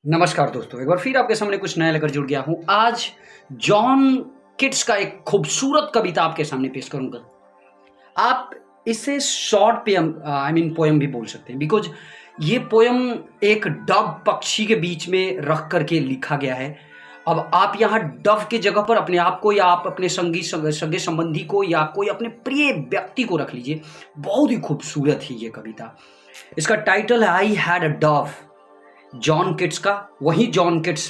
नमस्कार दोस्तों, एक बार फिर आपके सामने कुछ नया लेकर जुड़ गया हूँ। आज जॉन किट्स का एक खूबसूरत कविता आपके सामने पेश करूँगा। आप इसे शॉर्ट पोएम पोएम भी बोल सकते हैं बिकॉज़ ये पोएम एक डव पक्षी के बीच में रख कर के लिखा गया है। अब आप यहाँ डव की जगह पर अपने आप को या आप अपने सगे-संबंधी को या कोई अपने प्रिय व्यक्ति को रख लीजिए। बहुत ही खूबसूरत है ये कविता। इसका टाइटल है I had a Dove. John Keats का, वही जॉन किट्स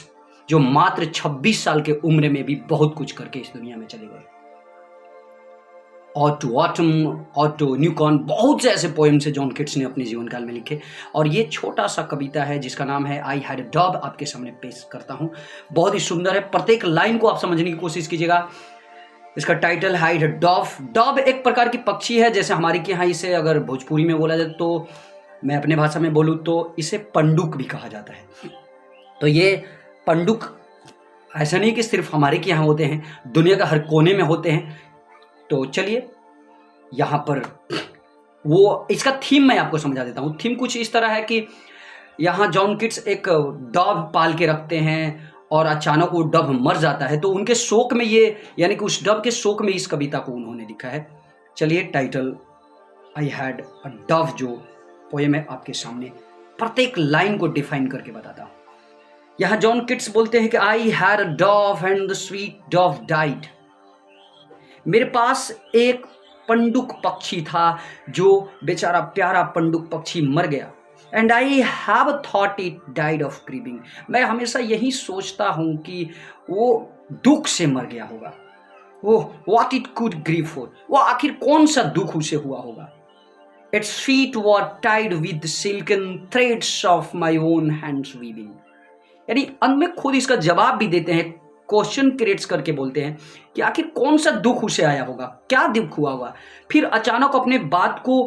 जो मात्र 26 साल के उम्र में भी बहुत कुछ करके इस दुनिया में चले गए। ऑटो ऑटम, ऑटो न्यूकॉर्न, बहुत से ऐसे पोएम्स है जॉन किट्स ने अपने जीवन काल में लिखे और ये छोटा सा कविता है जिसका नाम है आई हैड अ डव, आपके सामने पेश करता हूँ। बहुत ही सुंदर है, प्रत्येक लाइन को आप समझने की कोशिश कीजिएगा। इसका टाइटल है I had a Dove. Dove एक प्रकार की पक्षी है, जैसे हमारे के यहाँ इसे अगर भोजपुरी में बोला जाए तो मैं अपने भाषा में बोलूँ तो इसे पंडुक भी कहा जाता है। तो ये पंडुक ऐसा नहीं कि सिर्फ हमारे के यहाँ होते हैं, दुनिया का हर कोने में होते हैं। तो चलिए यहाँ पर वो इसका थीम मैं आपको समझा देता हूँ। थीम कुछ इस तरह है कि यहाँ जॉन किट्स एक डव पाल के रखते हैं और अचानक वो डव मर जाता है, तो उनके शोक में ये यानी कि उस डव के शोक में इस कविता को उन्होंने लिखा है। चलिए title I had a Dove जो पोएम है आपके सामने प्रत्येक लाइन को डिफाइन करके बताता हूं। यहां जॉन किट्स बोलते हैं कि I had a Dove and the sweet Dove died. मेरे पास एक पंडुक पक्षी था जो बेचारा प्यारा पंडुक पक्षी मर गया। And I have thought it died of grieving. मैं हमेशा यही सोचता हूं कि वो दुख से मर गया होगा। वो what it could grieve for, वो आखिर कौन सा दुख उसे हुआ होगा। Its feet were tied with silken threads of my own hands weaving। यानी अंत में खुद इसका जवाब भी देते हैं, क्वेश्चन क्रिएट्स करके बोलते हैं कि आखिर कौन सा दुख उसे आया होगा, क्या दुख हुआ होगा। फिर अचानक अपने बात को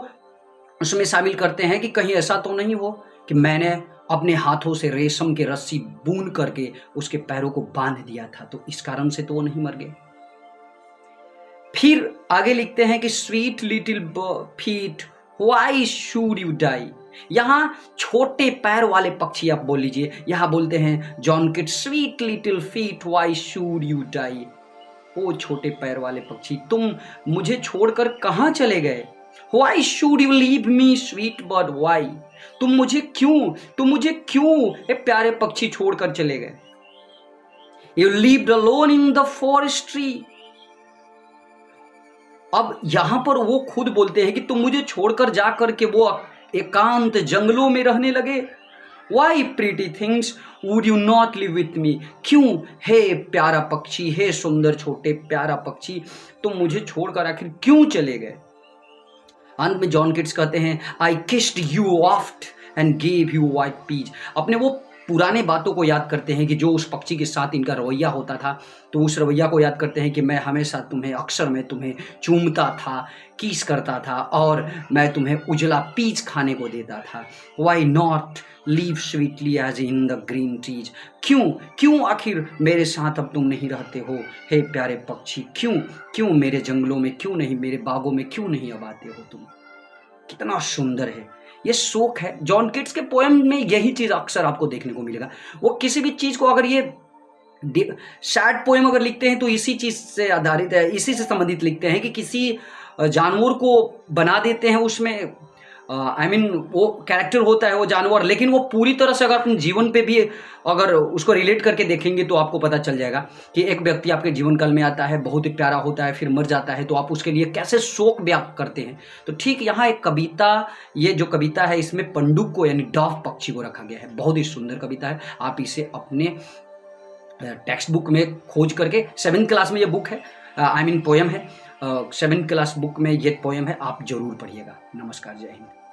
उसमें शामिल करते हैं कि कहीं ऐसा तो नहीं हो कि मैंने अपने हाथों से रेशम के रस्सी बून करके उसके पैरों को बांध दिया था, तो इस कारण से तो वो नहीं मर गए। फिर आगे लिखते हैं कि sweet little feet Why should you die? यहाँ छोटे पैर वाले पक्षी आप बोल लीजिए। यहाँ बोलते हैं John Keats sweet little feet why should you die. ओ छोटे पैर वाले पक्षी, तुम मुझे छोड़कर कहाँ चले गए। Why should you leave me sweet bird why? तुम मुझे क्यों ये प्यारे पक्षी छोड़कर चले गए। You lived alone in the forest tree। अब यहां पर वो खुद बोलते हैं कि तुम मुझे छोड़कर जाकर के वो एकांत जंगलों में रहने लगे। Why pretty things would you not live with me? क्यों हे प्यारा पक्षी, हे सुंदर छोटे प्यारा पक्षी, तुम मुझे छोड़कर आखिर क्यों चले गए। अंत में जॉन किट्स कहते हैं I kissed you oft and gave you white peach. अपने वो पुराने बातों को याद करते हैं कि जो उस पक्षी के साथ इनका रवैया होता था, तो उस रवैया को याद करते हैं कि मैं हमेशा अक्सर मैं तुम्हें चूमता था, किस करता था और मैं तुम्हें उजला पीच खाने को देता था। Why not live sweetly as in the green trees. क्यों आखिर मेरे साथ अब तुम नहीं रहते हो हे प्यारे पक्षी। क्यों मेरे जंगलों में क्यों नहीं, मेरे बागों में क्यों नहीं अब आते हो तुम। कितना सुंदर है ये शोक है। जॉन किट्स के पोएम में यही चीज अक्सर आपको देखने को मिलेगा। वो किसी भी चीज को अगर ये सैड पोएम अगर लिखते हैं तो इसी चीज से आधारित है, इसी से संबंधित लिखते हैं कि किसी जानवर को बना देते हैं उसमें वो कैरेक्टर होता है वो जानवर, लेकिन वो पूरी तरह से अगर अपने जीवन पे भी अगर उसको रिलेट करके देखेंगे तो आपको पता चल जाएगा कि एक व्यक्ति आपके जीवन काल में आता है, बहुत ही प्यारा होता है, फिर मर जाता है, तो आप उसके लिए कैसे शोक व्यक्त करते हैं। तो ठीक यहाँ एक कविता, ये जो कविता है इसमें पंडुक को यानी डव पक्षी को रखा गया है। बहुत ही सुंदर कविता है, आप इसे अपने टेक्स्ट बुक में खोज करके, 7th क्लास में ये बुक है, पोएम है, 7th क्लास बुक में ये पोएम है, आप जरूर पढ़िएगा। नमस्कार, जय हिंद।